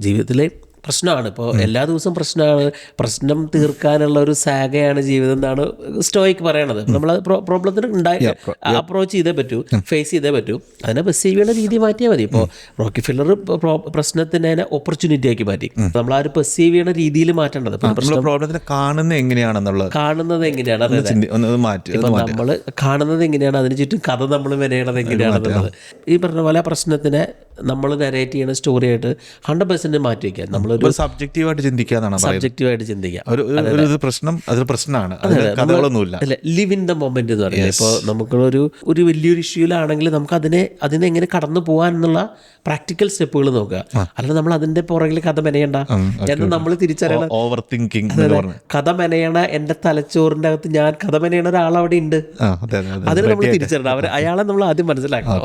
ജീവിതത്തിലെ പ്രശ്നമാണ്. ഇപ്പോൾ എല്ലാ ദിവസവും പ്രശ്നമാണ്. പ്രശ്നം തീർക്കാനുള്ള ഒരു സാഗയാണ് ജീവിതം എന്നാണ് സ്റ്റോയിക്ക് പറയണത്. നമ്മൾ പ്രോബ്ലത്തിന് അപ്രോച്ച് ചെയ്തേ പറ്റൂ, ഫേസ് ചെയ്തേ പറ്റൂ. അതിനെ പെർസീവ് ചെയ്യുന്ന രീതി മാറ്റിയാൽ മതി. ഇപ്പോൾ റോക്കി ഫില്ലർ പ്രശ്നത്തിനെ ഓപ്പർച്യൂണിറ്റി ആക്കി മാറ്റി. നമ്മൾ ആ ഒരു പെർസീവ് ചെയ്യുന്ന രീതിയിൽ മാറ്റേണ്ടത്. പ്രോബ്ലത്തിനെ കാണുന്നത് എങ്ങനെയാണ്, ഇപ്പം നമ്മൾ കാണുന്നത് എങ്ങനെയാണ്, അതിന് ചുറ്റും കഥ നമ്മൾ മെനയണത് എങ്ങനെയാണെന്നുള്ളത്. ഈ പറഞ്ഞ പോലെ പ്രശ്നത്തിനെ നമ്മൾ നരേറ്റ് ചെയ്യുന്ന സ്റ്റോറി ആയിട്ട് 100% മാറ്റി വയ്ക്കുക. നമ്മളൊരു സബ്ജക്റ്റീവായിട്ട് ചിന്തിക്കാന്നാണ് സബ്ജക്റ്റീവായിട്ട് ചിന്തിക്കുക. പ്രശ്നമാണ്, അല്ല, ലിവ് ഇൻ ദ മൊമെന്റ് എന്ന് പറയുന്നത്. ഇപ്പോൾ നമുക്കൊരു വലിയൊരു ഇഷ്യൂലാണെങ്കിൽ നമുക്ക് അതിനെ എങ്ങനെ കടന്നു പോകാൻ എന്നുള്ള പ്രാക്ടിക്കൽ സ്റ്റെപ്പുകൾ നോക്കുക. അല്ലാതെ നമ്മൾ അതിന്റെ പുറകിൽ കഥ മെനയണ്ട എന്ന് നമ്മൾ തിരിച്ചറിയണം. ഓവർ തിങ്കിങ്, കഥ മെനയണ എന്റെ തലച്ചോറിന്റെ അകത്ത് ഞാൻ കഥ മെനയണ ഒരാളവിടെ ഉണ്ട്. അതിന് നമ്മൾ തിരിച്ചറിയണം. അയാളെ നമ്മൾ ആദ്യം മനസ്സിലാക്കണം.